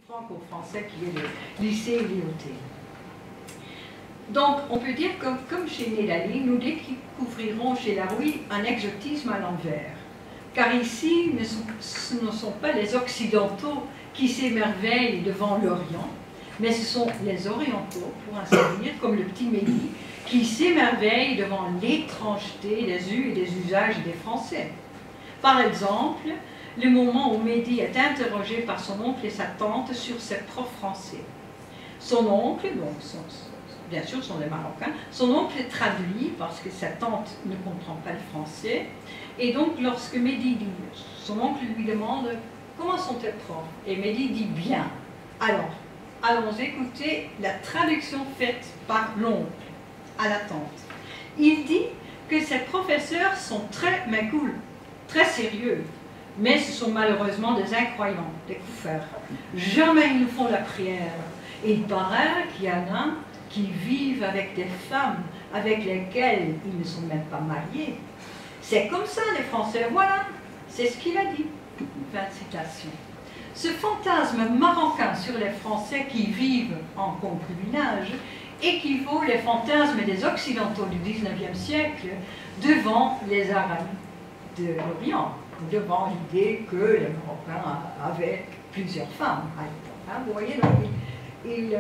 franco-français qui est le lycée Lyautey. Donc, on peut dire que, comme chez Nélali, nous découvrirons chez Larouille un exotisme à l'envers. Car ici, ce ne sont pas les Occidentaux qui s'émerveillent devant l'Orient, mais ce sont les Orientaux, pour ainsi dire, comme le petit Mehdi, qui s'émerveillent devant l'étrangeté des us et des usages des Français. Par exemple, le moment où Mehdi est interrogé par son oncle et sa tante sur ses profs français. Son oncle, donc bien sûr sont des Marocains, son oncle traduit parce que sa tante ne comprend pas le français, et donc lorsque Mehdi dit, son oncle lui demande comment sont tes profs, et Mehdi dit bien. Alors, allons écouter la traduction faite par l'oncle à la tante. Il dit que ses professeurs sont très cool, très sérieux, mais ce sont malheureusement des incroyants, des koufers. Jamais ils ne font la prière. Et il paraît qu'il y en a qui vivent avec des femmes avec lesquelles ils ne sont même pas mariés. C'est comme ça les Français, voilà, c'est ce qu'il a dit. Fin de citation. Ce fantasme marocain sur les Français qui vivent en concubinage équivaut les fantasmes des Occidentaux du XIXe siècle devant les Arabes de l'Orient, devant l'idée que les Marocains avaient plusieurs femmes à l'époque. Hein, vous voyez, donc il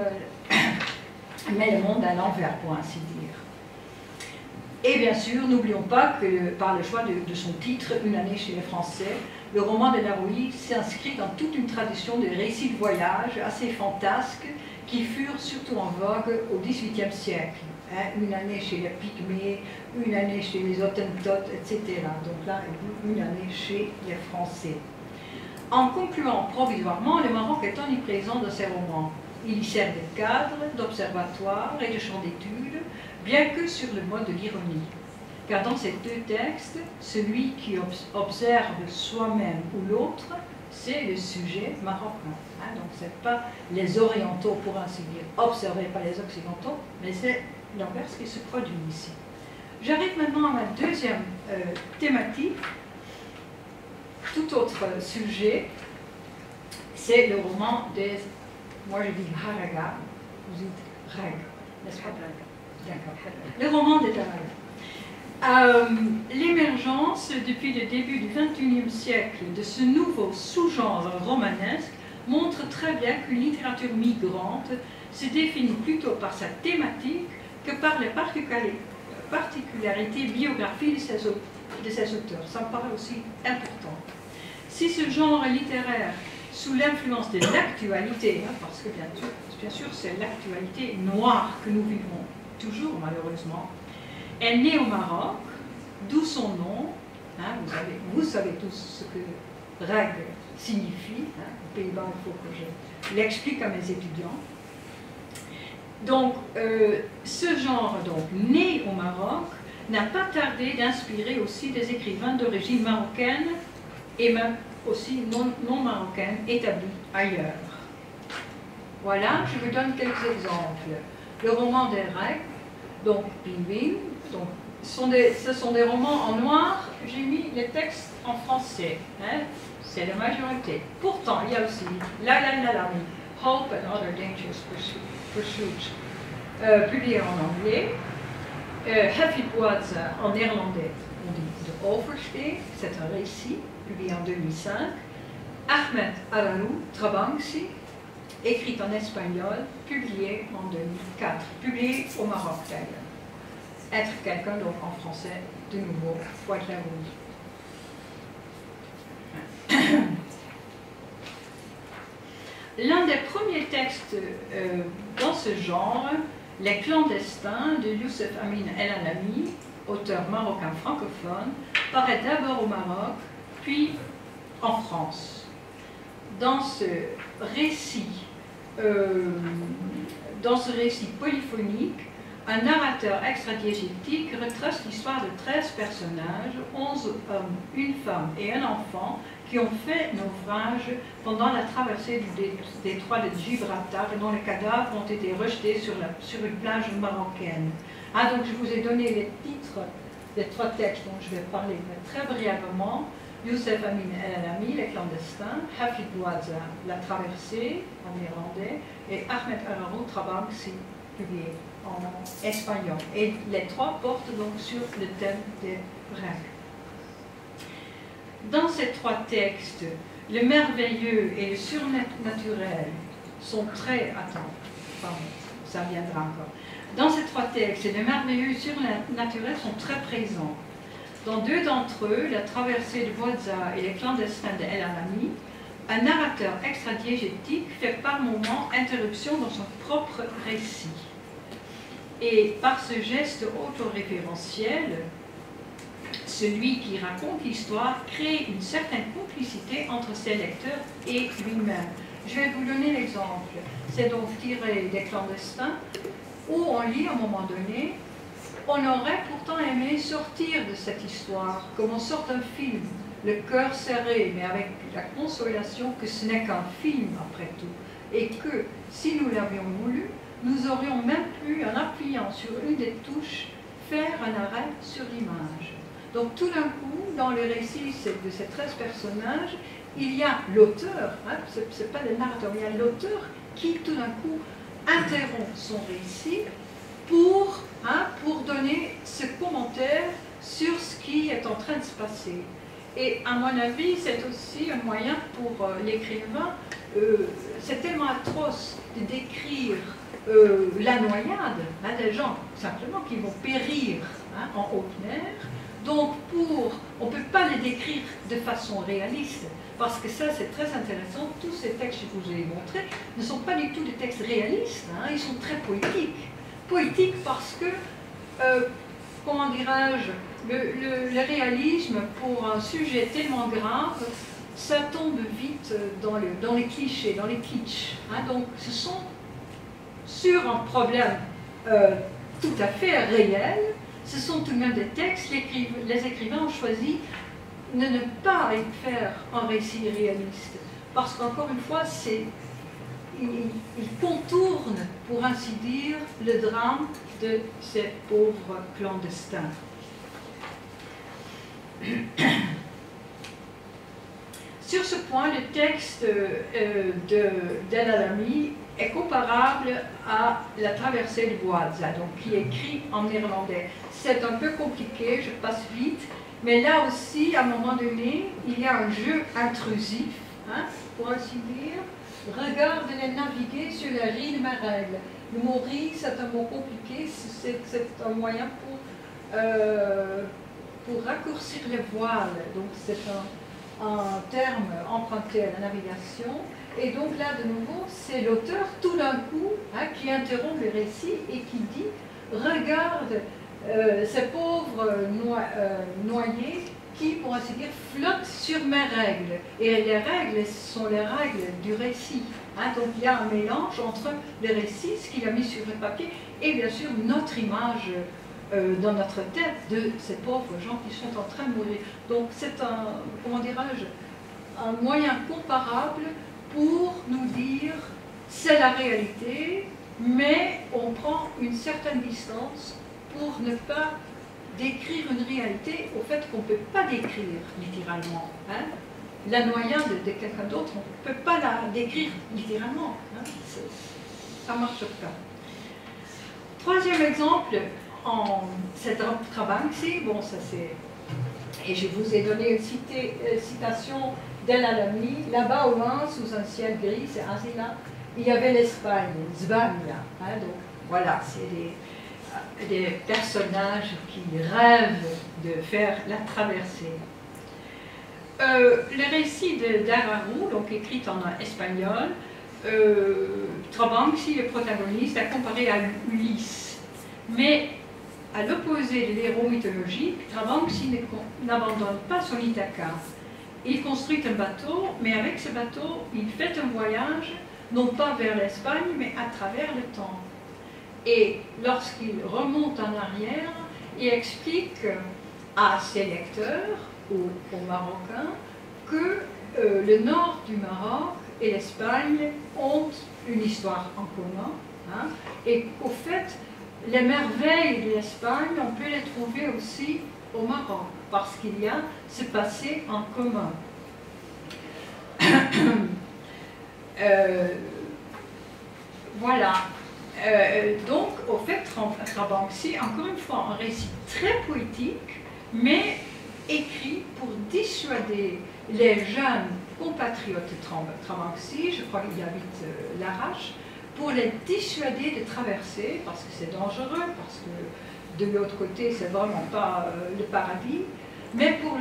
met le monde à l'envers, pour ainsi dire. Et bien sûr, n'oublions pas que par le choix de son titre, Une année chez les Français, le roman de Larouille s'inscrit dans toute une tradition de récits de voyage assez fantasques qui furent surtout en vogue au XVIIIe siècle. Hein, une année chez les Pygmées, une année chez les Hottentots, etc. Donc là, une année chez les Français. En concluant provisoirement, le Maroc est omniprésent dans ses romans. Il y sert de cadre, d'observatoire et de champ d'étude, bien que sur le mode de l'ironie. Car dans ces deux textes, celui qui observe soi-même ou l'autre, c'est le sujet marocain. Hein, donc ce n'est pas les orientaux, pour ainsi dire, observés par les occidentaux, mais c'est l'inverse qui se produit ici. J'arrive maintenant à ma deuxième thématique, tout autre sujet, c'est le roman des... Moi je dis Haraga, vous dites Rag, n'est-ce pas? D'accord. Le roman des Haraga. L'émergence depuis le début du XXIe siècle de ce nouveau sous-genre romanesque montre très bien qu'une littérature migrante se définit plutôt par sa thématique que par les particularités biographiques de ses auteurs. Ça me paraît aussi important. Si ce genre littéraire, sous l'influence de l'actualité, hein, parce que bien sûr c'est l'actualité noire que nous vivons toujours malheureusement, est né au Maroc, d'où son nom. Hein, vous savez tous ce que Rag signifie. Hein, aux Pays-Bas, il faut que je l'explique à mes étudiants. Donc, ce genre, donc, né au Maroc, n'a pas tardé d'inspirer aussi des écrivains d'origine marocaine et même aussi non marocaine établis ailleurs. Voilà, je vous donne quelques exemples. Le roman des Rag, donc Pingvin, donc, ce sont des romans en noir, j'ai mis les textes en français, hein, c'est la majorité. Pourtant, il y a aussi La La La La, Hope and Other Dangerous Pursuits, publié en anglais, Heffipwaza en néerlandais, on dit De Overstee, c'est un récit, publié en 2005, Ahmed Ararou, Trabangsi, écrit en espagnol, publié en 2004, publié au Maroc d'ailleurs. Être quelqu'un, donc en français, de nouveau, Pointe-la-Rouge. L'un des premiers textes dans ce genre, Les clandestins de Youssef Amin El Alami, auteur marocain francophone, paraît d'abord au Maroc, puis en France. Dans ce récit polyphonique, un narrateur extradiégétique retrace l'histoire de 13 personnages, 11 hommes, une femme et un enfant, qui ont fait naufrage pendant la traversée du détroit de Gibraltar et dont les cadavres ont été rejetés sur une plage marocaine. Donc je vous ai donné les titres des 3 textes dont je vais parler très brièvement. Youssef Amin El Alami, Les clandestins, Hafid Bouazza, La traversée en néerlandais, et Ahmed Ararou, Trabanksi, publié en espagnol. Et les trois portent donc sur le thème des règles. Dans ces trois textes, le merveilleux et le surnaturel sont très... Attends, pardon, ça viendra encore. Dans ces trois textes, le merveilleux et le surnaturel sont très présents. Dans deux d'entre eux, La traversée de Bouazza et Les clandestins de El Alami, un narrateur extradiégétique fait par moments interruption dans son propre récit. Et par ce geste autoréférentiel, celui qui raconte l'histoire crée une certaine complicité entre ses lecteurs et lui-même. Je vais vous donner l'exemple. C'est donc tiré des clandestins, où on lit à un moment donné, on aurait pourtant aimé sortir de cette histoire, comme on sort d'un film, le cœur serré, mais avec la consolation que ce n'est qu'un film après tout, et que si nous l'avions voulu, nous aurions même pu, en appuyant sur une des touches, faire un arrêt sur l'image. Donc tout d'un coup, dans le récit de ces 13 personnages, il y a l'auteur, hein, ce n'est pas le narrateur, il y a l'auteur qui tout d'un coup interrompt son récit pour donner ce commentaire sur ce qui est en train de se passer. Et à mon avis, c'est aussi un moyen pour l'écrivain, c'est tellement atroce de décrire la noyade, hein, des gens simplement qui vont périr hein, en haute mer. Donc on ne peut pas les décrire de façon réaliste, parce que ça c'est très intéressant, tous ces textes que je vous ai montrés ne sont pas du tout des textes réalistes, hein, ils sont très poétiques. Poétiques parce que, comment dirais-je, le réalisme pour un sujet tellement grave, ça tombe vite dans les clichés, dans les kitsch. Hein, donc ce sont sur un problème tout à fait réel, ce sont tout de même des textes, les écrivains ont choisi de ne pas faire un récit réaliste. Parce qu'encore une fois, ils contournent, pour ainsi dire, le drame de ces pauvres clandestins. Sur ce point, le texte d'El Alami est comparable à La traversée de Bouazza, donc qui est écrit en néerlandais. C'est un peu compliqué, je passe vite, mais là aussi, à un moment donné, il y a un jeu intrusif, hein, pour ainsi dire. Regarde les naviguer sur la rive de ma règle. Le mot rive, c'est un mot compliqué, c'est un moyen pour raccourcir les voiles. Donc c'est un terme emprunté à la navigation. Et donc là, de nouveau, c'est l'auteur, tout d'un coup, hein, qui interrompt le récit et qui dit « Regarde ces pauvres noyés qui, pour ainsi dire, flottent sur mes règles. » Et les règles sont les règles du récit. Hein, donc il y a un mélange entre le récit, ce qu'il a mis sur le papier, et bien sûr notre image dans notre tête de ces pauvres gens qui sont en train de mourir. Donc c'est un, comment dirais-je, un moyen comparable pour nous dire c'est la réalité, mais on prend une certaine distance pour ne pas décrire une réalité au fait qu'on ne peut pas décrire littéralement. Hein. La noyade de quelqu'un d'autre, on ne peut pas la décrire littéralement. Hein. Ça ne marche pas. Troisième exemple, c'est Trabanksi. Bon, ça c'est... Et je vous ai donné une citation d'El Alami. Là-bas au loin, sous un ciel gris, c'est Asila, il y avait l'Espagne, Zvania. Hein, donc voilà, c'est des personnages qui rêvent de faire la traversée. Le récit d'Ararou, donc écrit en espagnol, Trabanksi, le protagoniste, a comparé à Ulysse. Mais à l'opposé de l'héros mythologique, Trabanksi n'abandonne pas son Ithaca. Il construit un bateau, mais avec ce bateau, il fait un voyage, non pas vers l'Espagne, mais à travers le temps. Et lorsqu'il remonte en arrière, il explique à ses lecteurs, aux Marocains, que le nord du Maroc et l'Espagne ont une histoire en commun, hein, et qu'au fait, les merveilles de l'Espagne, on peut les trouver aussi au Maroc, parce qu'il y a ce passé en commun. Voilà. Donc, au fait, Trabanksy, encore une fois, un récit très poétique, mais écrit pour dissuader les jeunes compatriotes de Trabanksy, je crois qu'il habite Larache, pour les dissuader de traverser, parce que c'est dangereux, parce que de l'autre côté, c'est vraiment pas le paradis, mais pour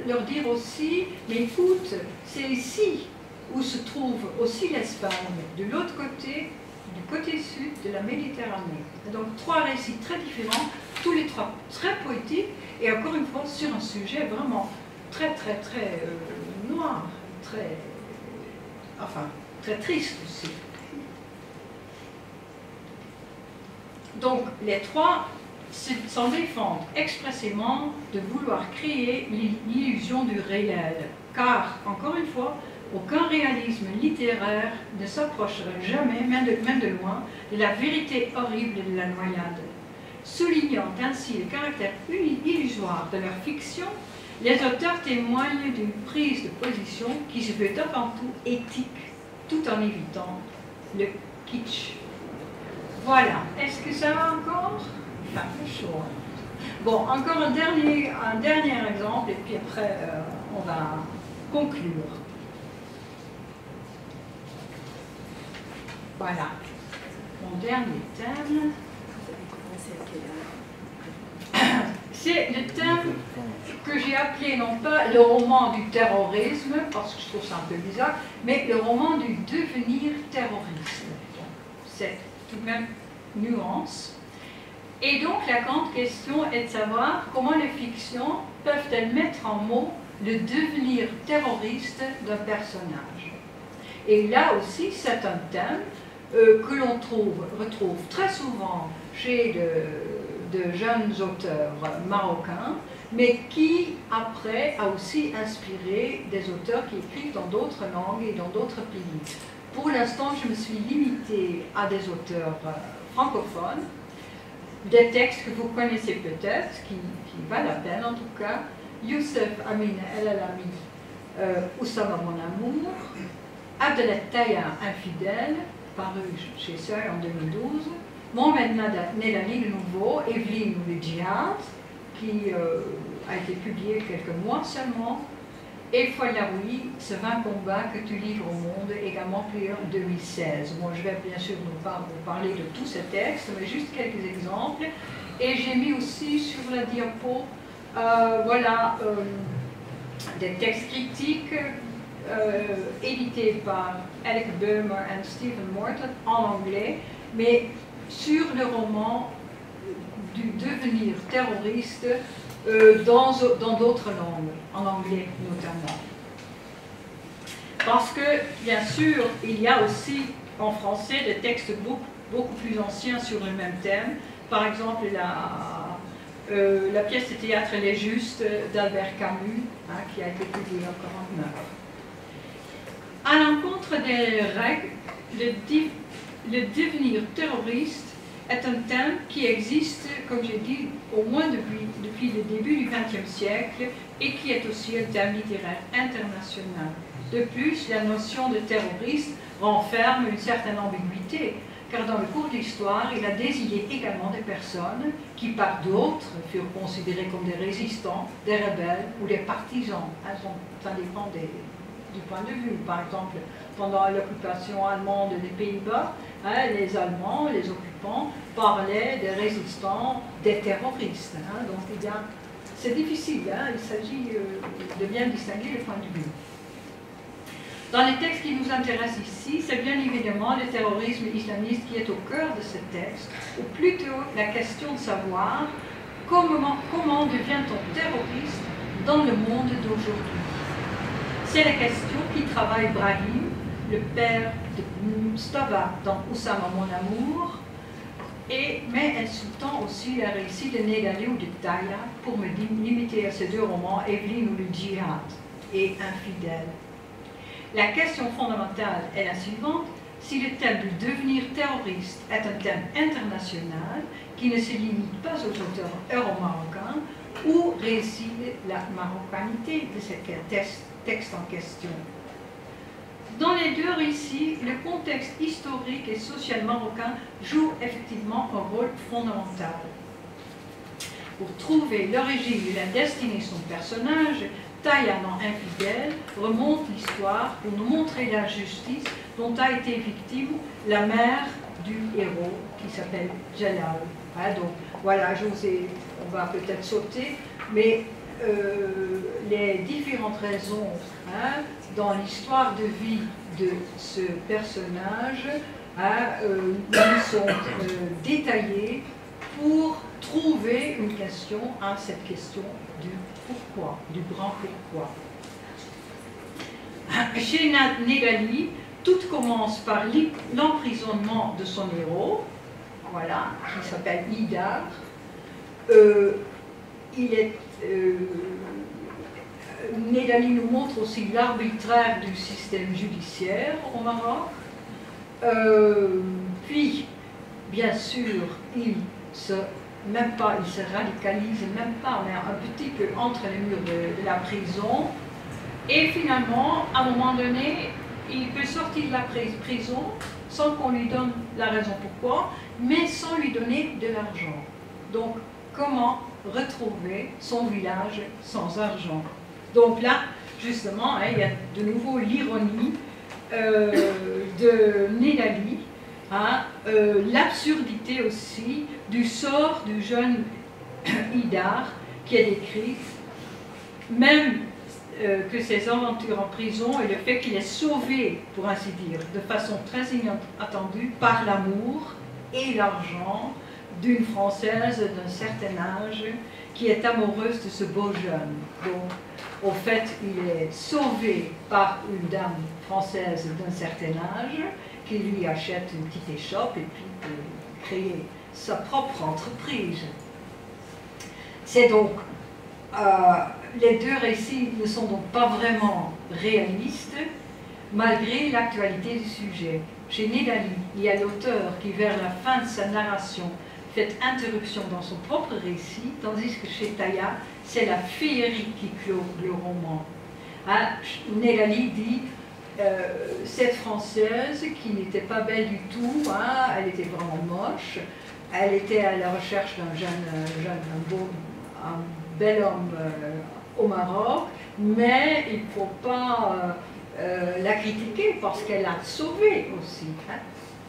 leur dire aussi, mais écoute, c'est ici où se trouve aussi l'Espagne, de l'autre côté, du côté sud de la Méditerranée. Donc trois récits très différents, tous les trois très poétiques, et encore une fois sur un sujet vraiment très noir, très triste aussi. Donc les trois s'en défendent expressément de vouloir créer l'illusion du réel, car, encore une fois, aucun réalisme littéraire ne s'approchera jamais, même de loin, de la vérité horrible de la noyade. Soulignant ainsi le caractère illusoire de leur fiction, les auteurs témoignent d'une prise de position qui se veut avant tout éthique, tout en évitant le kitsch. Voilà. Est-ce que ça va encore? Enfin, c'est chaud. Bon, encore un dernier exemple, et puis après, on va conclure. Voilà. Mon dernier thème. C'est le thème que j'ai appelé non pas le roman du terrorisme, parce que je trouve ça un peu bizarre, mais le roman du devenir terroriste. C'est tout de même nuance. Et donc la grande question est de savoir comment les fictions peuvent-elles mettre en mots le devenir terroriste d'un personnage. Et là aussi, c'est un thème que l'on retrouve très souvent chez de jeunes auteurs marocains, mais qui, après, a aussi inspiré des auteurs qui écrivent dans d'autres langues et dans d'autres pays. Pour l'instant, je me suis limitée à des auteurs francophones, des textes que vous connaissez peut-être, qui valent la peine en tout cas. Youssef Amin El Alami, Oussama Mon Amour, Abdelet Taya Infidèle, paru chez Seuil en 2012, Mohamed Nelani Le Nouveau, Evelyne ou le Djihad, qui a été publié quelques mois seulement, et Foyaroui, ce 20 combats que tu livres au monde, également publié en 2016. Bon, je vais bien sûr vous parler de tous ces textes, mais juste quelques exemples. Et j'ai mis aussi sur la diapo, voilà, des textes critiques édités par Alec Böhmer et Stephen Morton en anglais, mais sur le roman du devenir terroriste dans d'autres langues, en anglais notamment. Parce que, bien sûr, il y a aussi en français des textes beaucoup plus anciens sur le même thème. Par exemple, la pièce de théâtre Les Justes d'Albert Camus, hein, qui a été publiée en 1949. À l'encontre des règles, le devenir terroriste est un thème qui existe, comme j'ai dit, au moins depuis le début du XXe siècle et qui est aussi un thème littéraire international. De plus, la notion de terroriste renferme une certaine ambiguïté, car dans le cours de l'histoire, il a désigné également des personnes qui, par d'autres, furent considérées comme des résistants, des rebelles ou des partisans. Ça dépend du point de vue. Par exemple, pendant l'occupation allemande des Pays-Bas, hein, les Allemands, les occupants, parlaient des résistants, des terroristes. Hein, donc, c'est difficile, hein, il s'agit de bien distinguer les points de vue. Dans les textes qui nous intéressent ici, c'est bien évidemment le terrorisme islamiste qui est au cœur de ce texte, ou plutôt la question de savoir comment devient-on terroriste dans le monde d'aujourd'hui. C'est la question qui travaille Brahim, le père de Mustafa dans Oussama Mon Amour, mais elle sous-tend aussi le récit de Nelani ou de Taya, pour me limiter à ces deux romans, Evelyne ou le Djihad et Infidèle. La question fondamentale est la suivante: si le thème du devenir terroriste est un thème international qui ne se limite pas aux auteurs euro-marocains, Où réside la marocanité de ce texte en question? Dans les deux récits, le contexte historique et social marocain joue effectivement un rôle fondamental. Pour trouver l'origine et la destinée de son personnage, Taïanan infidèle remonte l'histoire pour nous montrer l'injustice dont a été victime la mère du héros qui s'appelle Jalal. Hein, donc voilà, on va peut-être sauter, mais les différentes raisons dans l'histoire de vie de ce personnage nous sont détaillées pour trouver une question à cette question du pourquoi, du grand pourquoi. Chez Nedali, tout commence par l'emprisonnement de son héros, voilà, qui s'appelle Idar. Nedali nous montre aussi l'arbitraire du système judiciaire au Maroc. Puis, bien sûr, il se radicalise même pas, mais un petit peu entre les murs de la prison. Et finalement, à un moment donné, il peut sortir de la prison sans qu'on lui donne la raison pourquoi, mais sans lui donner de l'argent. Donc, comment retrouver son village sans argent? Donc là, justement, il y a de nouveau l'ironie de Nedali, l'absurdité aussi du sort du jeune Idar qui est décrit, même que ses aventures en prison et le fait qu'il est sauvé, pour ainsi dire, de façon très inattendue par l'amour et l'argent d'une Française d'un certain âge qui est amoureuse de ce beau jeune. Donc, au fait, il est sauvé par une dame française d'un certain âge qui lui achète une petite échoppe et puis peut créer sa propre entreprise. C'est donc, les deux récits ne sont donc pas vraiment réalistes, malgré l'actualité du sujet. Chez Nedali, il y a l'auteur qui, vers la fin de sa narration, fait interruption dans son propre récit, tandis que chez Taïa, c'est la féerie qui clôt le roman. Nedali dit cette Française qui n'était pas belle du tout, elle était vraiment moche, elle était à la recherche d'un un bel homme au Maroc, mais il ne faut pas la critiquer parce qu'elle a sauvé aussi,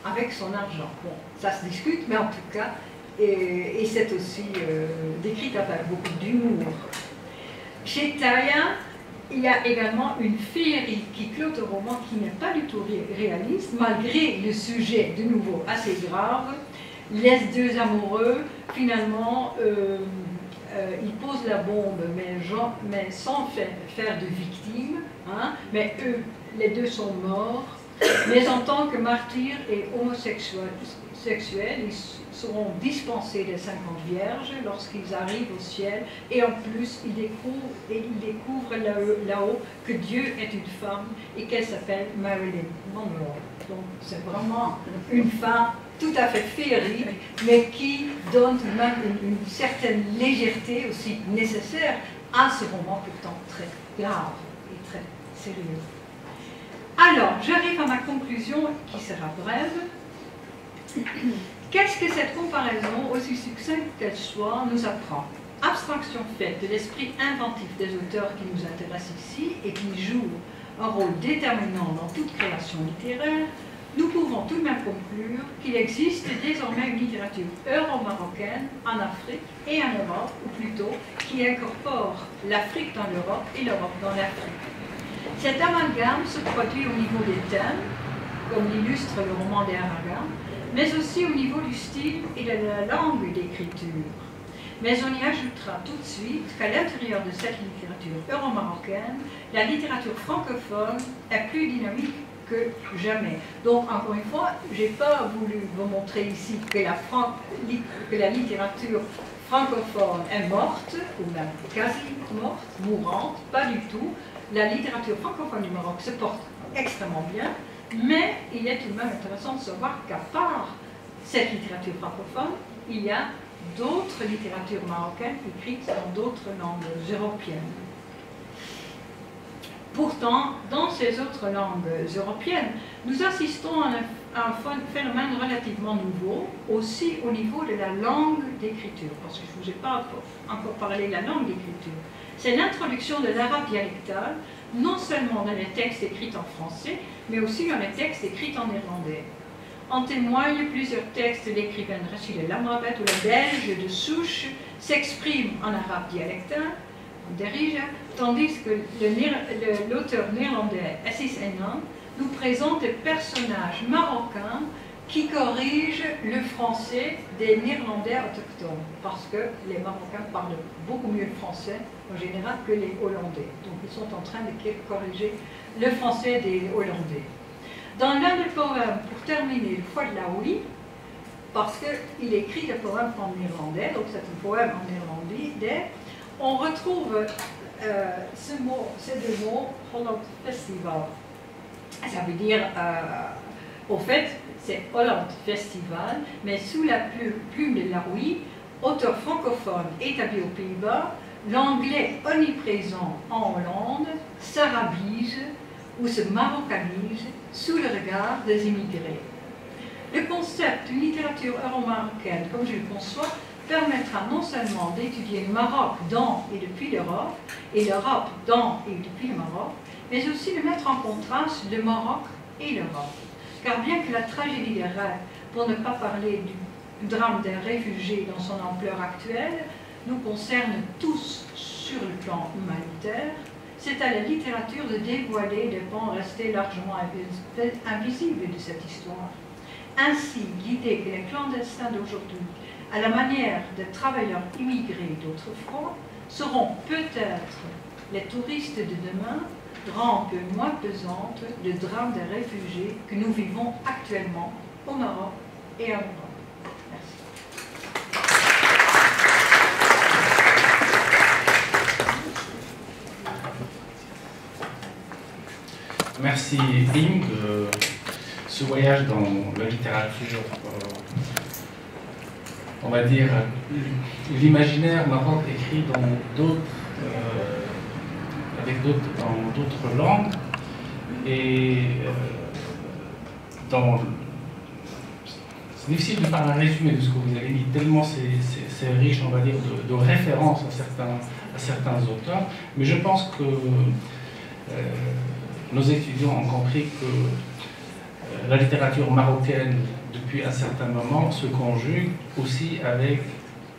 avec son argent. Bon, ça se discute, mais en tout cas, et c'est aussi décrit avec beaucoup d'humour. Chez Taïa, il y a également une féerie qui clôt un roman qui n'est pas du tout réaliste, malgré le sujet, de nouveau, assez grave. Les deux amoureux, finalement, ils posent la bombe, mais sans faire de victimes. Mais eux, les deux sont morts. Mais en tant que martyrs et homosexuels, ils seront dispensés des 50 vierges lorsqu'ils arrivent au ciel, et en plus ils découvrent là-haut que Dieu est une femme et qu'elle s'appelle Marilyn Monroe. Donc c'est vraiment une fin tout à fait féerique, mais qui donne même une certaine légèreté aussi nécessaire à ce roman pourtant très grave et très sérieux. Alors, j'arrive à ma conclusion qui sera brève. Qu'est-ce que cette comparaison, aussi succincte qu'elle soit, nous apprend? Abstraction faite de l'esprit inventif des auteurs qui nous intéressent ici et qui jouent un rôle déterminant dans toute création littéraire, nous pouvons tout de même conclure qu'il existe désormais une littérature euro-marocaine en Afrique et en Europe, ou plutôt qui incorpore l'Afrique dans l'Europe et l'Europe dans l'Afrique. Cet amalgame se produit au niveau des thèmes, comme l'illustre le roman des Aragas, mais aussi au niveau du style et de la langue d'écriture. Mais on y ajoutera tout de suite qu'à l'intérieur de cette littérature euro-marocaine, la littérature francophone est plus dynamique que jamais. Donc, encore une fois, je n'ai pas voulu vous montrer ici que la littérature francophone est morte, ou même quasi morte, mourante, pas du tout. La littérature francophone du Maroc se porte extrêmement bien, mais il est tout de même intéressant de savoir qu'à part cette littérature francophone, il y a d'autres littératures marocaines écrites dans d'autres langues européennes. Pourtant, dans ces autres langues européennes, nous assistons à un phénomène relativement nouveau, aussi au niveau de la langue d'écriture, parce que je ne vous ai pas encore parlé de la langue d'écriture. C'est l'introduction de l'arabe dialectal, non seulement dans les textes écrits en français, mais aussi dans les textes écrits en néerlandais. En témoignent plusieurs textes de l'écrivaine Rachid El Amrabet ou la Belge de souche s'expriment en arabe dialectal, en Derija, tandis que l'auteur néerlandais Assis Enan nous présente des personnages marocains qui corrigent le français des Néerlandais autochtones, parce que les Marocains parlent beaucoup mieux le français en général que les Hollandais. Donc ils sont en train de corriger le français des Hollandais. Dans l'un des poèmes, pour terminer, le Fouad Laoui, parce qu'il écrit des poèmes en néerlandais, donc c'est un poème en néerlandais, on retrouve ces deux mots, Holland Festival. Ça veut dire, au fait, c'est Holland Festival, mais sous la plume de Laoui, auteur francophone établi aux Pays-Bas, l'anglais omniprésent en Hollande s'arabise ou se marocanise sous le regard des immigrés. Le concept d'une littérature euro-marocaine, comme je le conçois, permettra non seulement d'étudier le Maroc dans et depuis l'Europe, et l'Europe dans et depuis le Maroc, mais aussi de mettre en contraste le Maroc et l'Europe. Car bien que la tragédie des rêves, pour ne pas parler du drame des réfugiés dans son ampleur actuelle, nous concerne tous sur le plan humanitaire, c'est à la littérature de dévoiler des pans restés largement invisibles de cette histoire. Ainsi, l'idée que les clandestins d'aujourd'hui, à la manière des travailleurs immigrés d'autrefois, seront peut-être les touristes de demain, rend un peu moins pesante le drame des réfugiés que nous vivons actuellement au Maroc et en Europe. Merci Ing de ce voyage dans la littérature, on va dire, l'imaginaire Maroc écrit dans d'autres, dans d'autres langues, et c'est difficile de faire un résumé de ce que vous avez dit, tellement c'est riche, on va dire, de références à certains auteurs, mais je pense que nos étudiants ont compris que la littérature marocaine, depuis un certain moment, se conjugue aussi avec,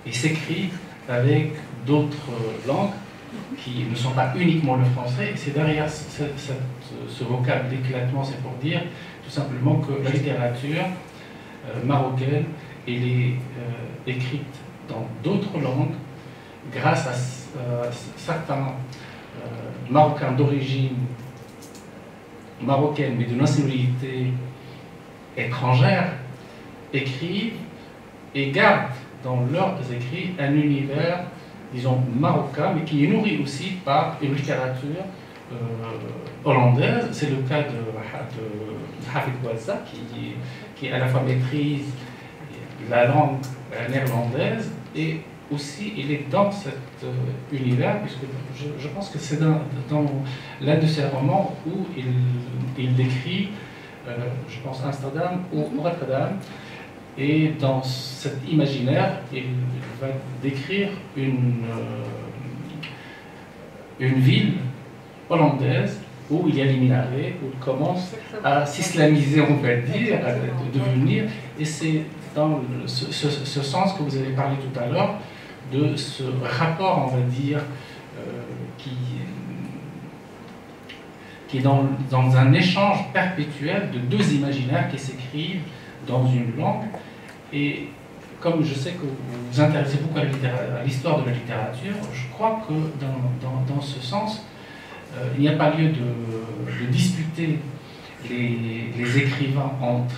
et s'écrit avec d'autres langues qui ne sont pas uniquement le français. Et c'est derrière ce vocable d'éclatement, c'est pour dire tout simplement que la littérature marocaine, elle est écrite dans d'autres langues grâce à certains Marocains d'origine marocaine, mais de nationalité étrangère, écrivent et gardent dans leurs écrits un univers, disons, marocain, mais qui est nourri aussi par une littérature hollandaise. C'est le cas de Hafid Bouazza, qui à la fois maîtrise la langue néerlandaise, et aussi il est dans cet univers, puisque je pense que c'est dans l'un de ses romans où il décrit, je pense, Amsterdam ou Rotterdam, et dans cet imaginaire, il va décrire une ville hollandaise où il y a les minarets, où il commence à s'islamiser, on va dire, à devenir, et c'est dans ce sens que vous avez parlé tout à l'heure, de ce rapport, on va dire, qui est dans un échange perpétuel de deux imaginaires qui s'écrivent dans une langue. Et comme je sais que vous vous intéressez beaucoup à l'histoire de la littérature, je crois que dans ce sens, il n'y a pas lieu de disputer les écrivains entre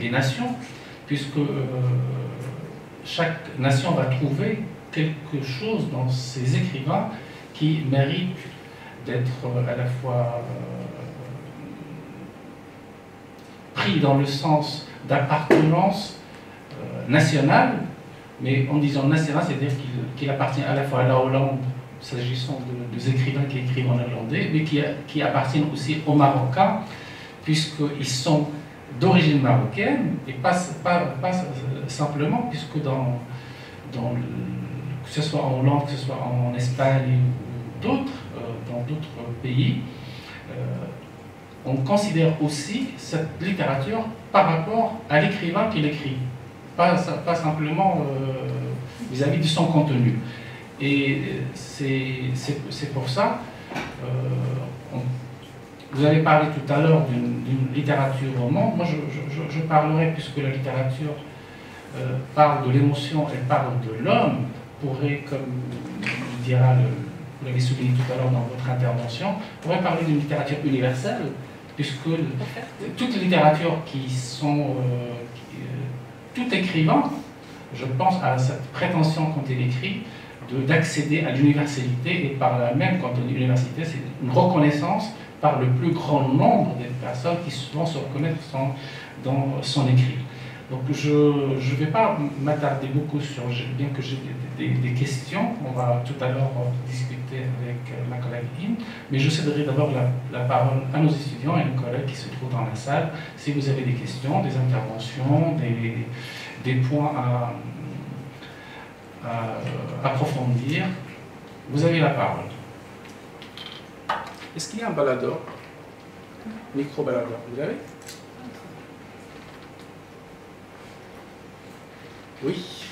les nations, puisque chaque nation va trouver quelque chose dans ses écrivains qui mérite d'être à la fois pris dans le sens d'appartenance nationale, mais en disant nasserien, c'est-à-dire qu'il appartient à la fois à la Hollande, s'agissant des écrivains qui écrivent en irlandais, mais qui appartiennent aussi aux Marocains, puisqu'ils sont d'origine marocaine, et pas simplement, puisque que ce soit en Hollande, que ce soit en Espagne ou dans d'autres pays, on considère aussi cette littérature par rapport à l'écrivain qui l'écrit, pas simplement vis-à-vis de son contenu. Et c'est pour ça, vous avez parlé tout à l'heure d'une littérature roman. Moi, je parlerai, puisque la littérature parle de l'émotion, elle parle de l'homme, pourrait, comme dira vous l'avez souligné tout à l'heure dans votre intervention, on pourrait parler d'une littérature universelle, puisque toute littérature tout écrivain, je pense à cette prétention quand il écrit, d'accéder à l'universalité, et par la même, quand on dit universalité, c'est une reconnaissance par le plus grand nombre des personnes qui souvent se reconnaissent dans son écrit. Donc je ne vais pas m'attarder beaucoup sur, bien que j'ai des questions, on va tout à l'heure discuter avec ma collègue Im, mais je céderai d'abord la parole à nos étudiants et nos collègues qui se trouvent dans la salle, si vous avez des questions, des interventions, des points à approfondir. Vous avez la parole. Est-ce qu'il y a un baladeur? Micro-baladeur, vous l'avez? Oui.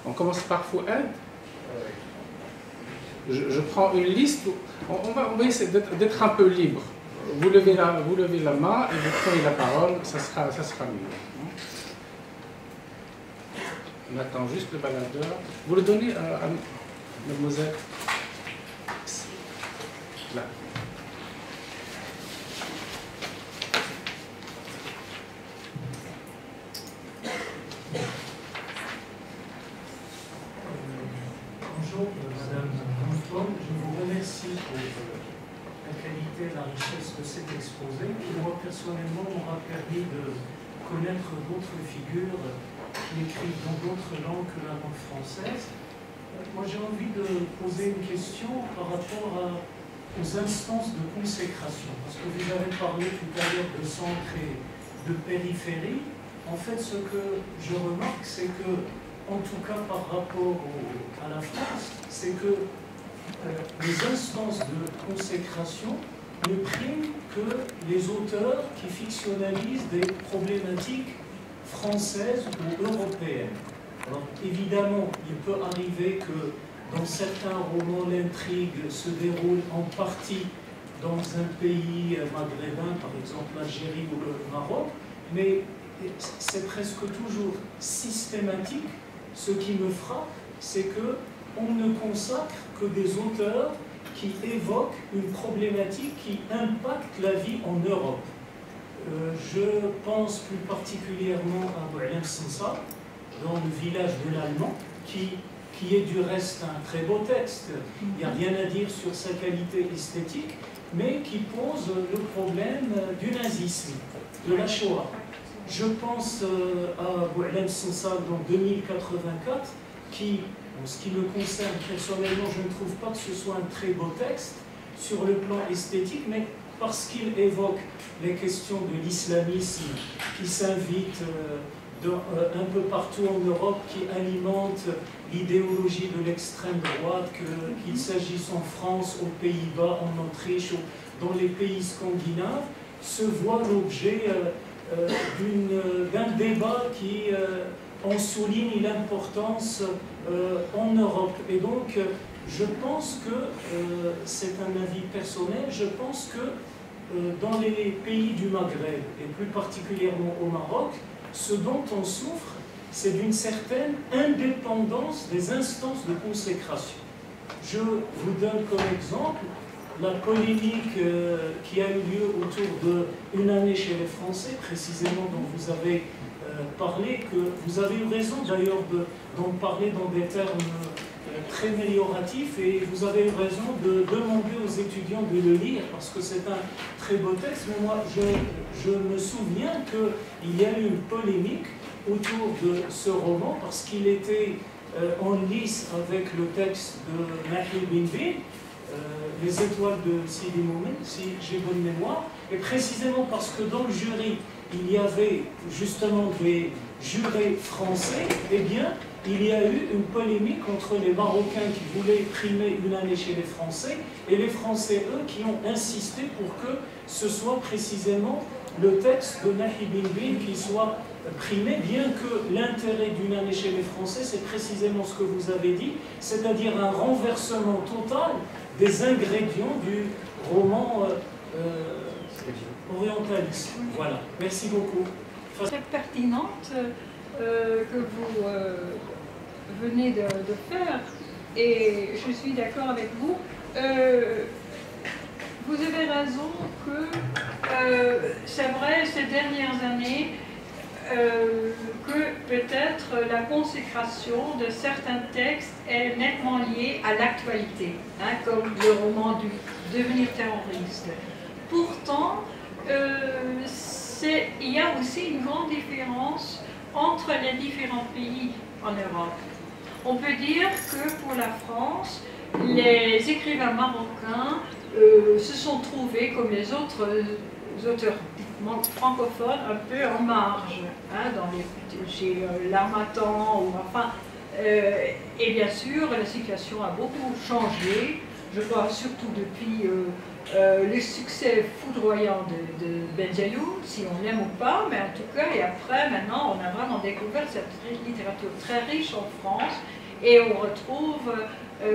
On commence par Fouad. Je prends une liste. On va essayer d'être un peu libre. Vous levez la main et vous prenez la parole, ça sera mieux. On attend juste le baladeur. Vous le donnez à mademoiselle. Là. Bonjour, Madame Antoine. Je vous remercie pour la qualité et la richesse de cet exposé qui, moi, personnellement, m'aura permis de connaître d'autres figures qui écrivent dans d'autres langues que la langue française. Moi, j'ai envie de poser une question par rapport aux instances de consécration. Parce que vous avez parlé tout à l'heure de centre et de périphérie. En fait, ce que je remarque, c'est que, en tout cas par rapport à la France, c'est que les instances de consécration ne priment que les auteurs qui fictionnalisent des problématiques françaises ou européennes. Alors évidemment, il peut arriver que dans certains romans, l'intrigue se déroule en partie dans un pays maghrébin, par exemple l'Algérie ou le Maroc, mais c'est presque toujours systématique. Ce qui me frappe, c'est qu'on ne consacre que des auteurs qui évoquent une problématique qui impacte la vie en Europe. Je pense plus particulièrement à Boualem Sansal, dans le village de l'Allemand, qui est du reste un très beau texte. Il n'y a rien à dire sur sa qualité esthétique, mais qui pose le problème du nazisme, de la Shoah. Je pense à Boualem Sansal dans 2084, qui, en ce qui me concerne personnellement, je ne trouve pas que ce soit un très beau texte sur le plan esthétique, mais parce qu'il évoque les questions de l'islamisme qui s'invite un peu partout en Europe, qui alimente l'idéologie de l'extrême droite, qu'il s'agisse en France, aux Pays-Bas, en Autriche, ou dans les pays scandinaves, se voit l'objet d'un débat qui en souligne l'importance en Europe. Et donc, je pense que, c'est un avis personnel, je pense que dans les pays du Maghreb, et plus particulièrement au Maroc, ce dont on souffre, c'est d'une certaine indépendance des instances de consécration. Je vous donne comme exemple la polémique qui a eu lieu autour d'une année chez les Français, précisément dont vous avez parlé, que vous avez eu raison d'ailleurs d'en parler dans des termes très amélioratif et vous avez eu raison de demander aux étudiants de le lire parce que c'est un très beau texte. Mais moi, je me souviens qu'il y a eu une polémique autour de ce roman parce qu'il était en lice avec le texte de Mahi Bin-Bin, Les étoiles de Sidi Moumen, si j'ai bonne mémoire, et précisément parce que dans le jury, il y avait justement des jurés français, eh bien, il y a eu une polémique entre les Marocains qui voulaient primer une année chez les Français et les Français, eux, qui ont insisté pour que ce soit précisément le texte de Mahi Bin-Bin qui soit primé, bien que l'intérêt d'une année chez les Français, c'est précisément ce que vous avez dit, c'est-à-dire un renversement total des ingrédients du roman orientaliste. Voilà, merci beaucoup. Très pertinente que vous venez de faire, et je suis d'accord avec vous. Vous avez raison que c'est vrai ces dernières années que peut-être la consécration de certains textes est nettement liée à l'actualité, hein, comme le roman du devenir terroriste. Pourtant, il y a aussi une grande différence entre les différents pays en Europe. On peut dire que pour la France, les écrivains marocains se sont trouvés, comme les autres auteurs francophones, un peu en marge, hein, chez l'Harmattan, ou enfin. Et bien sûr, la situation a beaucoup changé, je crois surtout depuis le succès foudroyant de Benjelloun, si on l'aime ou pas, mais en tout cas, et après, maintenant, on a vraiment découvert cette littérature très riche en France, et on retrouve,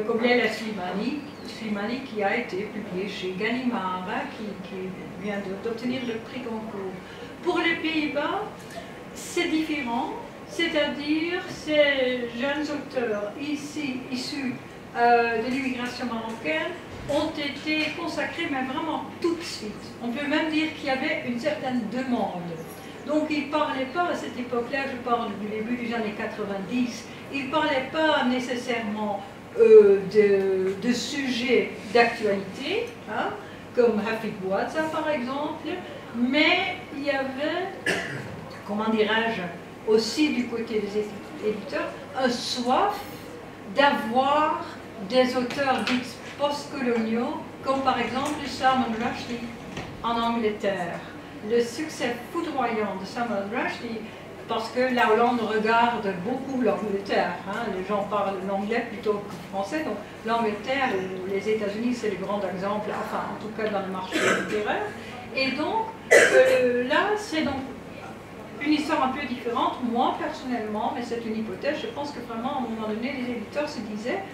comme Leila Slimani, qui a été publié chez Gallimard, hein, qui vient d'obtenir le prix Goncourt. Pour les Pays-Bas, c'est différent, c'est-à-dire ces jeunes auteurs ici, issus de l'immigration marocaine, ont été consacrés, mais vraiment tout de suite. On peut même dire qu'il y avait une certaine demande. Donc ils ne parlaient pas, à cette époque-là, je parle du début des années 90, ils ne parlaient pas nécessairement de sujets d'actualité, hein, comme Hafid Bouazza par exemple, mais il y avait, comment dirais-je, aussi du côté des éditeurs, un soif d'avoir des auteurs dits post-coloniaux, comme par exemple Salman Rushdie en Angleterre. Le succès foudroyant de Salman Rushdie, parce que la Hollande regarde beaucoup l'Angleterre, hein, les gens parlent l'anglais plutôt que le français, donc l'Angleterre ou les États-Unis, c'est le grand exemple, enfin en tout cas dans le marché littéraire. Et donc là, c'est donc une histoire un peu différente. Moi personnellement, mais c'est une hypothèse, je pense que vraiment à un moment donné, les éditeurs se disaient,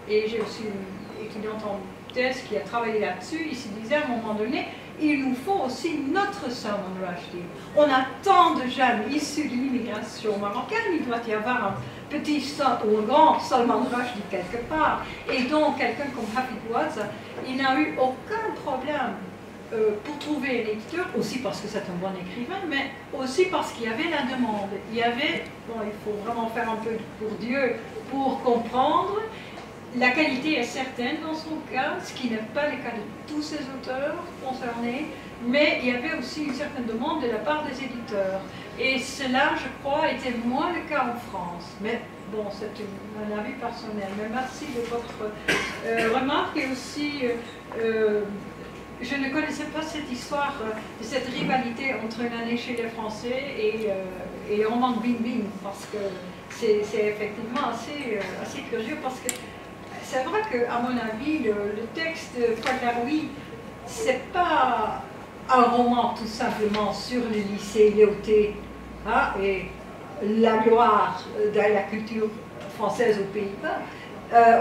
et j'ai aussi une étudiante en thèse qui a travaillé là-dessus, ils se disaient à un moment donné, il nous faut aussi notre Salman Rushdie. On a tant de jeunes issus de l'immigration marocaine, il doit y avoir un petit ou un grand Salman Rushdie quelque part. Et donc, quelqu'un comme Hafid Bouazza, il n'a eu aucun problème pour trouver un éditeur, aussi parce que c'est un bon écrivain, mais aussi parce qu'il y avait la demande. Il y avait, bon, il faut vraiment faire un peu pour Dieu pour comprendre. La qualité est certaine dans son cas, ce qui n'est pas le cas de tous ces auteurs concernés, mais il y avait aussi une certaine demande de la part des éditeurs. Et cela, je crois, était moins le cas en France. Mais bon, c'est un avis personnel. Mais merci de votre remarque. Et aussi, je ne connaissais pas cette histoire de cette rivalité entre une année chez les Français et le roman de Bin-Bin, parce que c'est effectivement assez curieux, parce que c'est vrai qu'à mon avis, le texte de Fouad-Laroui, c'est pas un roman tout simplement sur le lycée Léoté, hein, et la gloire de la culture française aux Pays-Bas,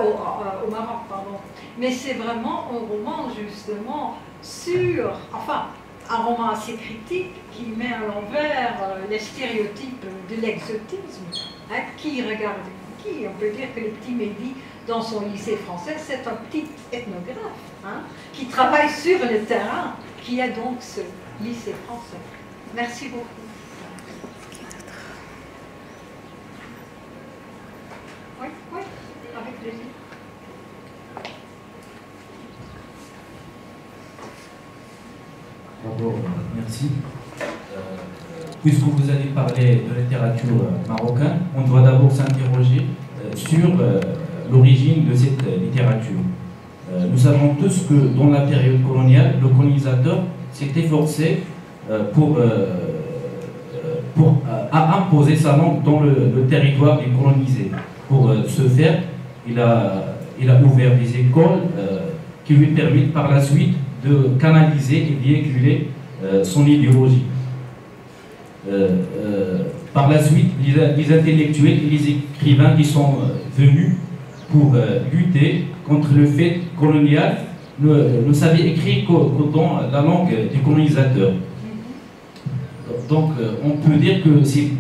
au Maroc, pardon. Mais c'est vraiment un roman justement sur, enfin, un roman assez critique qui met à l'envers les stéréotypes de l'exotisme. Hein, qui regarde qui? On peut dire que le petit Mehdi, dans son lycée français, c'est un petit ethnographe, hein, qui travaille sur le terrain, qui a donc ce lycée français. Merci beaucoup. Oui, avec plaisir. Bonjour, merci. Puisque vous allez parler de littérature marocaine, on doit d'abord s'interroger sur l'origine de cette littérature. Nous savons tous que dans la période coloniale, le colonisateur s'est efforcé à imposer sa langue dans le territoire des colonisés. Pour ce faire, il a ouvert des écoles qui lui permettent par la suite de canaliser et véhiculer son idéologie. Par la suite, les intellectuels et les écrivains qui sont venus pour lutter contre le fait colonial ne savaient écrire que dans la langue des colonisateurs. Donc on peut dire que c'est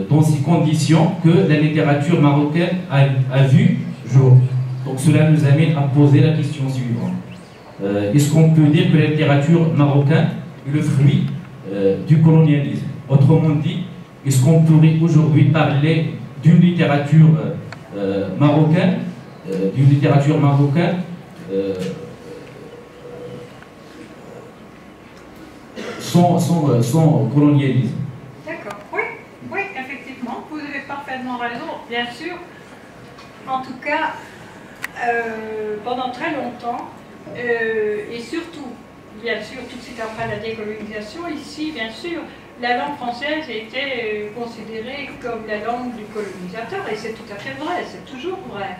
dans ces conditions que la littérature marocaine a vu jour. Donc cela nous amène à poser la question suivante. Est-ce qu'on peut dire que la littérature marocaine est le fruit du colonialisme? Autrement dit, est-ce qu'on pourrait aujourd'hui parler d'une littérature marocaine, sans colonialisme? D'accord, oui, effectivement, vous avez parfaitement raison, bien sûr. En tout cas, pendant très longtemps, et surtout, bien sûr, tout de suite après la décolonisation, ici, bien sûr, la langue française était considérée comme la langue du colonisateur, et c'est tout à fait vrai, c'est toujours vrai.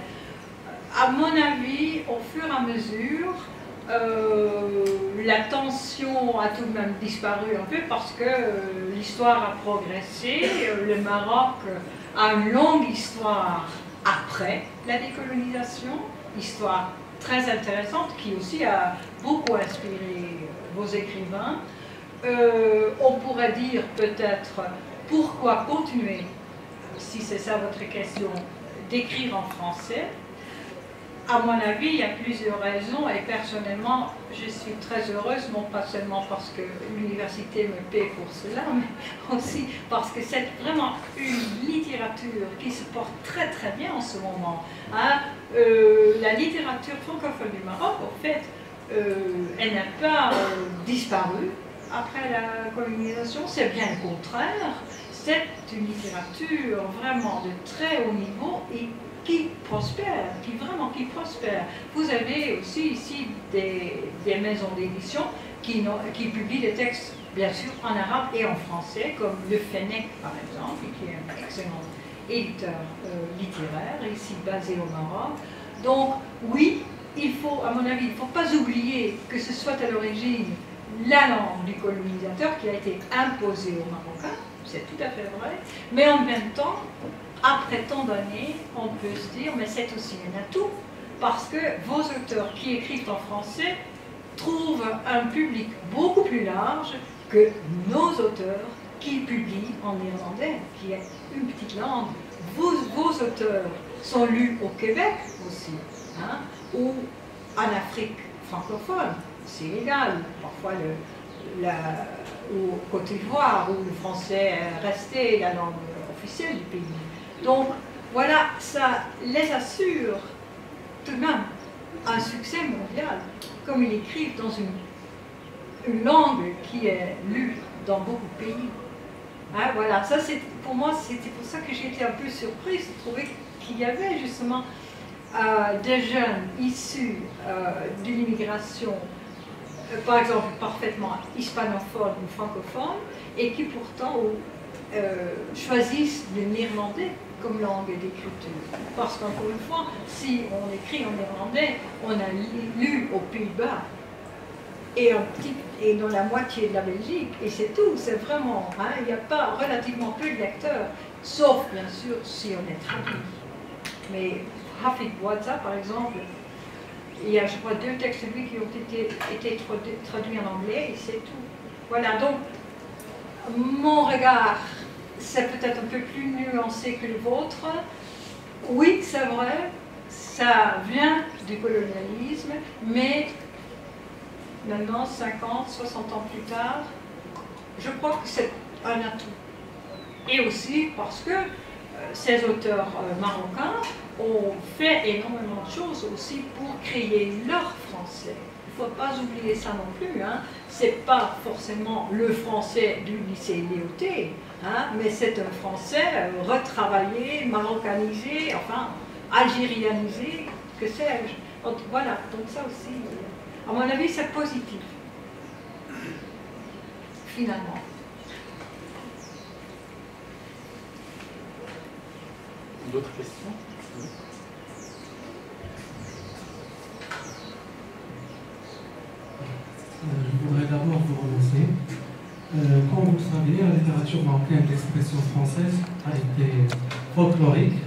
À mon avis, au fur et à mesure, la tension a tout de même disparu un peu parce que l'histoire a progressé, le Maroc a une longue histoire après la décolonisation, histoire très intéressante qui aussi a beaucoup inspiré vos écrivains. On pourrait dire peut-être pourquoi continuer, si c'est ça votre question, d'écrire en français. À mon avis, il y a plusieurs raisons et personnellement, je suis très heureuse, non pas seulement parce que l'université me paie pour cela, mais aussi parce que c'est vraiment une littérature qui se porte très très bien en ce moment. Hein. La littérature francophone du Maroc, en fait, elle n'a pas disparu après la colonisation, c'est bien le contraire. C'est une littérature vraiment de très haut niveau et qui prospère, qui prospère. Vous avez aussi ici des maisons d'édition qui publient des textes, bien sûr, en arabe et en français, comme le Fennec, par exemple, qui est un excellent éditeur littéraire, ici basé au Maroc. Donc, oui, il faut, à mon avis, il ne faut pas oublier que ce soit à l'origine la langue du colonisateur qui a été imposée aux Marocains, c'est tout à fait vrai, mais en même temps, après tant d'années, on peut se dire, mais c'est aussi un atout, parce que vos auteurs qui écrivent en français trouvent un public beaucoup plus large que nos auteurs qui publient en néerlandais, qui est une petite langue. Vos auteurs sont lus au Québec aussi, hein, ou en Afrique francophone, Sénégal, parfois au Côte d'Ivoire, où le français est resté la langue officielle du pays. Donc voilà, ça les assure tout de même un succès mondial, comme ils écrivent dans une langue qui est lue dans beaucoup de pays. Hein, voilà, ça pour moi, c'était pour ça que j'étais un peu surprise de trouver qu'il y avait justement des jeunes issus d'une immigration, par exemple parfaitement hispanophone ou francophone, et qui pourtant choisissent le néerlandais comme langue d'écriture. Parce qu'encore une fois, si on écrit en néerlandais, on a lu aux Pays-Bas et dans la moitié de la Belgique, et c'est tout, c'est vraiment, hein, il n'y a pas relativement peu de lecteurs, sauf bien sûr si on est traduit. Mais Hafid Bouazza, par exemple, il y a, je crois, 2 textes de lui qui ont été traduits en anglais, et c'est tout. Voilà, donc, mon regard, c'est peut-être un peu plus nuancé que le vôtre. Oui, c'est vrai, ça vient du colonialisme, mais maintenant, 50, 60 ans plus tard, je crois que c'est un atout. Et aussi parce que ces auteurs marocains ont fait énormément de choses aussi pour créer leur français. Il ne faut pas oublier ça non plus. Hein. Ce n'est pas forcément le français du lycée Léoté, hein, mais c'est un français retravaillé, marocanisé, enfin, algérianisé, que sais-je. Voilà, donc ça aussi, à mon avis, c'est positif, finalement. D'autres questions? Je voudrais d'abord vous remercier. Comme vous le savez, la littérature marocaine d'expression française a été folklorique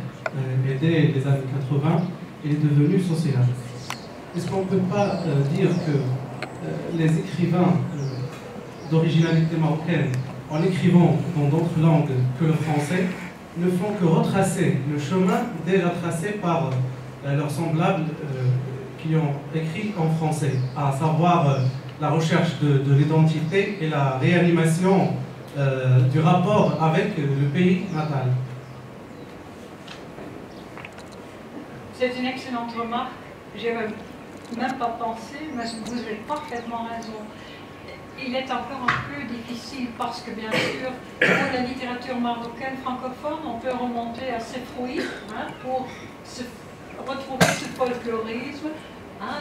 et dès les années 80, elle est devenue sociale. Est-ce qu'on ne peut pas dire que les écrivains d'originalité marocaine, en écrivant dans d'autres langues que le français, ne font que retracer le chemin déjà tracé par leurs semblables qui ont écrit en français, à savoir la recherche de l'identité et la réanimation du rapport avec le pays natal. C'est une excellente remarque. Je n'avais même pas pensé, mais vous avez parfaitement raison. Il est encore un peu difficile parce que, bien sûr, pour la littérature marocaine francophone, on peut remonter à Sefroui hein, pour retrouver ce folklorisme. Hein,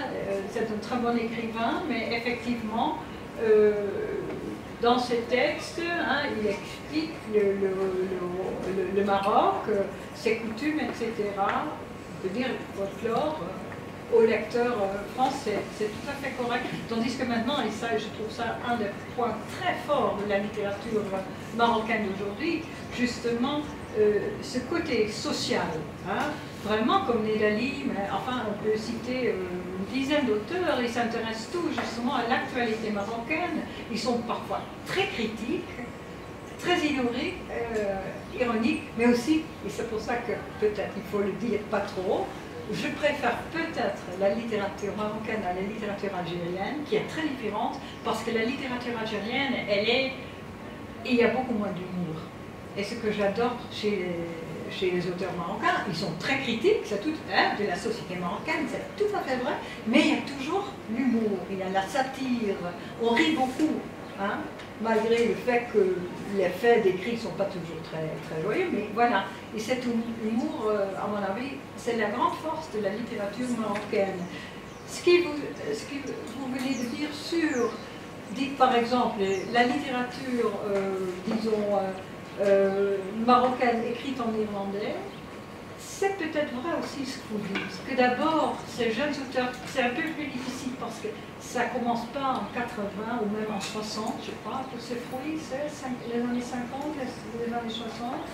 c'est un très bon écrivain, mais effectivement, dans ses textes, hein, il explique le Maroc, ses coutumes, etc. On peut dire folklore au lecteur français. C'est tout à fait correct. Tandis que maintenant, et ça, je trouve ça un des points très forts de la littérature marocaine d'aujourd'hui, justement, ce côté social. Hein, vraiment comme Nedali, mais enfin, on peut citer une dizaine d'auteurs, ils s'intéressent tous justement à l'actualité marocaine. Ils sont parfois très critiques, très ironiques, mais aussi, et c'est pour ça que peut-être il faut le dire pas trop, je préfère peut-être la littérature marocaine à la littérature algérienne, qui est très différente, parce que la littérature algérienne, il y a beaucoup moins d'humour. Et ce que j'adore chez les auteurs marocains, ils sont très critiques, c'est tout de la société marocaine, c'est tout à fait vrai, mais il y a toujours l'humour, il y a la satire, on rit beaucoup, hein, malgré le fait que les faits décrits ne sont pas toujours très, très joyeux, mais voilà. Et cet humour, à mon avis, c'est la grande force de la littérature marocaine. Ce que vous venez de dire sur, dites par exemple, la littérature, disons, marocaine écrite en irlandais, c'est peut-être vrai aussi ce que vous dites. Que d'abord, ces jeunes auteurs, c'est un peu plus difficile parce que ça ne commence pas en 80 ou même en 60, je crois, pour Sefroui, c'est les années 50, les années 60.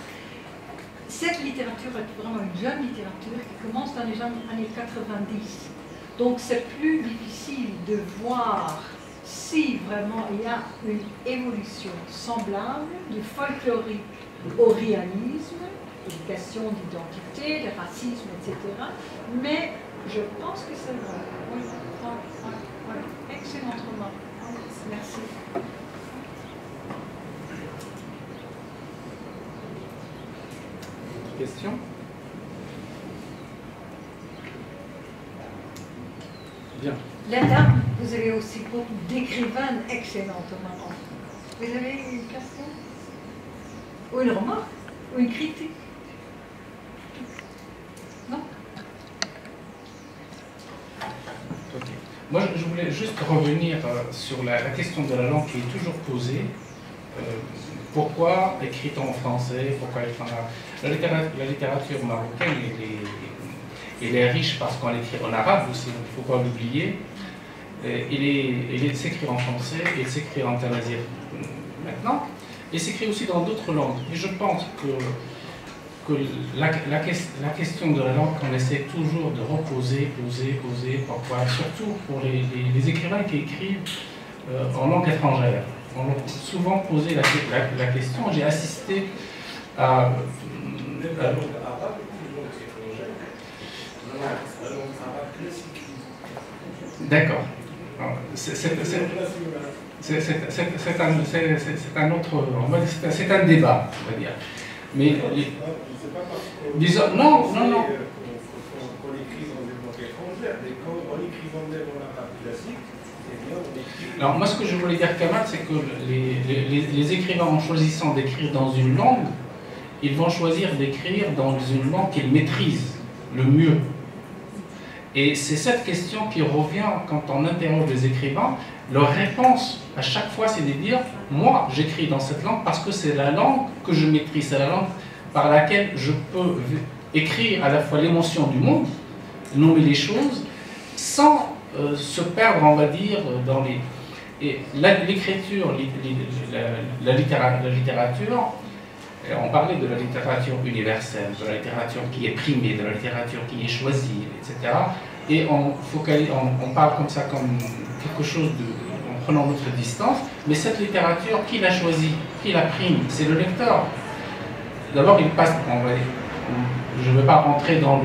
Cette littérature est vraiment une jeune littérature qui commence dans les années 90. Donc c'est plus difficile de voir si vraiment il y a une évolution semblable du folklorique au réalisme, des questions d'identité, de racisme, etc. Mais je pense que c'est vrai. Oui, oui. Excellente remarque. Merci. Question? Bien. La dame, vous avez aussi beaucoup d'écrivaines excellentes au Maroc. Vous avez une question? Ou une remarque? Ou une critique? Non? Ok. Moi, je voulais juste revenir sur la question de la langue qui est toujours posée. Pourquoi écrite en français? Pourquoi écrite en arabe? La littérature marocaine, elle est riche parce qu'on l'écrit en arabe aussi, il ne faut pas l'oublier. Il s'écrit en français, il s'écrit en tamazight maintenant, et s'écrit aussi dans d'autres langues. Et je pense que la question de la langue qu'on essaie toujours de reposer, poser, pourquoi, surtout pour les écrivains qui écrivent en langue étrangère. On a souvent posé la question, j'ai assisté à... D'accord. C'est un débat, on va dire. Mais disons, non. Qu'on écrit dans des langues étrangères, mais quand on écrit dans la langue classique, Alors moi, ce que je voulais dire, Kamal, c'est que les écrivains, en choisissant d'écrire dans une langue, ils vont choisir d'écrire dans une langue qu'ils maîtrisent le mieux. Et c'est cette question qui revient quand on interroge les écrivains. Leur réponse à chaque fois, c'est de dire « Moi, j'écris dans cette langue parce que c'est la langue que je maîtrise, c'est la langue par laquelle je peux écrire à la fois l'émotion du monde, nommer les choses, sans se perdre, on va dire, dans les... » Et l'écriture, la littérature, on parlait de la littérature universelle, de la littérature qui est primée, de la littérature qui est choisie, etc. Et on parle comme ça, comme quelque chose en prenant notre distance, mais cette littérature, qui l'a choisie, qui la prime, c'est le lecteur. D'abord, il passe, je ne vais pas rentrer dans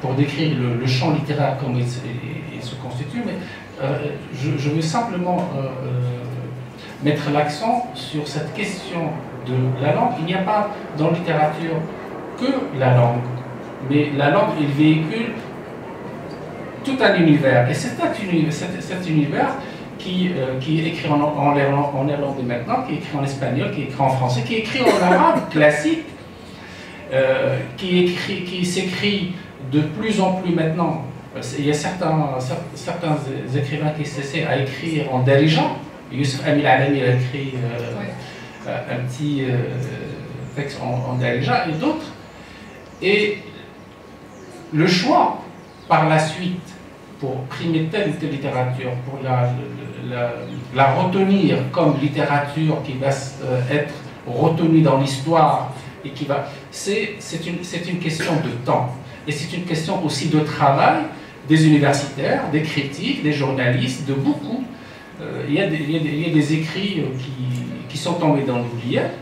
pour décrire le champ littéraire comme il se constitue, mais je veux simplement mettre l'accent sur cette question de la langue. Il n'y a pas dans la littérature que la langue, mais la langue, il véhicule tout un univers. Et c'est cet univers qui est écrit en néerlandais maintenant, qui est écrit en espagnol, qui est écrit en français, qui est écrit en arabe classique, qui s'écrit de plus en plus maintenant. Il y a certains écrivains qui s'essaient à écrire en darija. Youssef Amil Alami a écrit un petit texte en darija, et d'autres. Et le choix, par la suite, pour primer telle ou telle littérature, pour la retenir comme littérature qui va être retenue dans l'histoire, et qui va... C'est une question de temps. Et c'est une question aussi de travail des universitaires, des critiques, des journalistes, de beaucoup. Il y a des écrits qui sont tombés dans l'oubliette.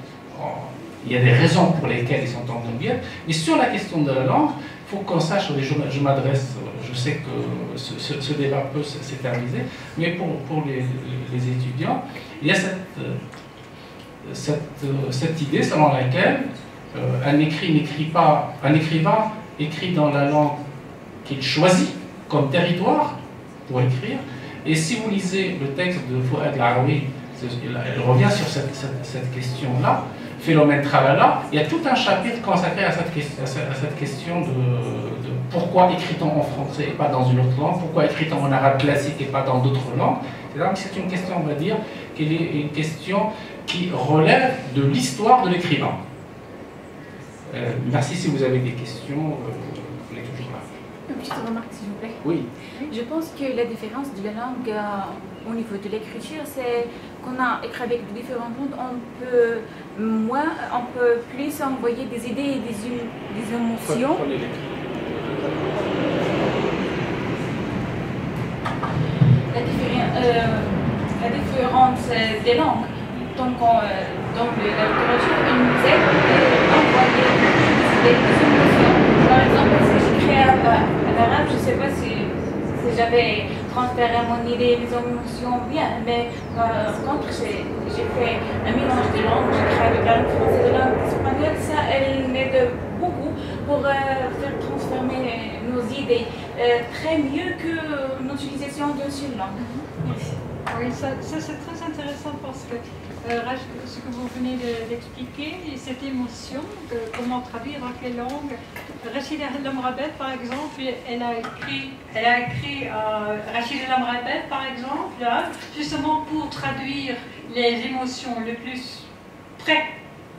Il y a des raisons pour lesquelles ils sont tombés dans l'oubliette. Mais sur la question de la langue, il faut qu'on sache, je m'adresse, je sais que ce débat peut s'éterniser, mais pour les étudiants, il y a cette idée selon laquelle un écrivain écrit dans la langue qu'il choisit comme territoire pour écrire. Et si vous lisez le texte de Fouad Laroui, elle revient sur cette question-là, Philomène Tralala, il y a tout un chapitre consacré à cette question de pourquoi écrit-on en français et pas dans une autre langue, pourquoi écrit-on en arabe classique et pas dans d'autres langues. C'est une question, on va dire, qui est une question qui relève de l'histoire de l'écrivain. Merci si vous avez des questions. Une petite remarque, s'il vous plaît. Oui. Je pense que la différence de la langue au niveau de l'écriture, c'est qu'on a écrit avec différentes langues, on peut plus envoyer des idées et des émotions. La différence des langues. Donc, la littérature, elle nous aide à envoyer des émotions. Par exemple, si j'écris à l'arabe, je ne sais pas si j'avais transféré mon idée, mes émotions bien, mais par contre, j'ai fait un mélange de langues, j'écris avec la langue française et la langue espagnole, ça, elle m'aide beaucoup pour faire transformer nos idées très mieux que l'utilisation d'une seule langue. Merci. Oui, ça c'est très intéressant parce que ce que vous venez d'expliquer, cette émotion, comment traduire dans quelle langue. Rachid El Amrabet, par exemple, elle a écrit Rachid El Amrabet, par exemple, là, justement pour traduire les émotions le plus près,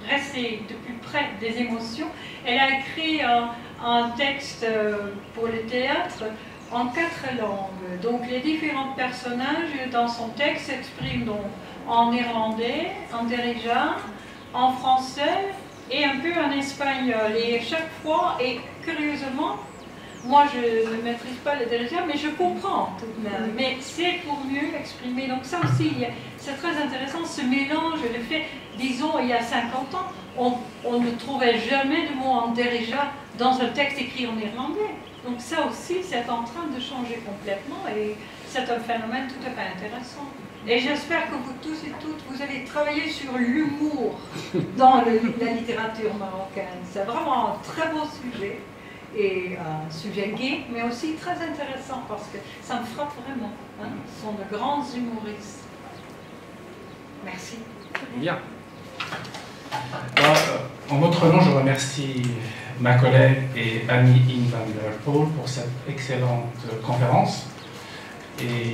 rester de plus près des émotions. Elle a écrit un texte pour le théâtre en 4 langues. Donc les différents personnages dans son texte s'expriment donc en néerlandais, en darija, en français et un peu en espagnol. Et chaque fois, et curieusement, moi je ne maîtrise pas le darija, mais je comprends tout de même. Mais c'est pour mieux exprimer. Donc ça aussi, c'est très intéressant, ce mélange, le fait, disons, il y a 50 ans, on ne trouvait jamais de mots en darija dans un texte écrit en néerlandais. Donc ça aussi, c'est en train de changer complètement et c'est un phénomène tout à fait intéressant. Et j'espère que vous tous et toutes, vous avez travaillé sur l'humour dans la littérature marocaine. C'est vraiment un très beau sujet et un sujet gai, mais aussi très intéressant parce que ça me frappe vraiment. Hein. Ce sont de grands humoristes. Merci. Bien. Alors, en votre nom, je remercie ma collègue et amie Inge van der Poel pour cette excellente conférence. Et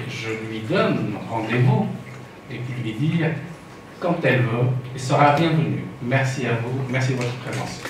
je lui donne rendez-vous et puis lui dire quand elle veut et sera bienvenue. Merci à vous, merci de votre présence.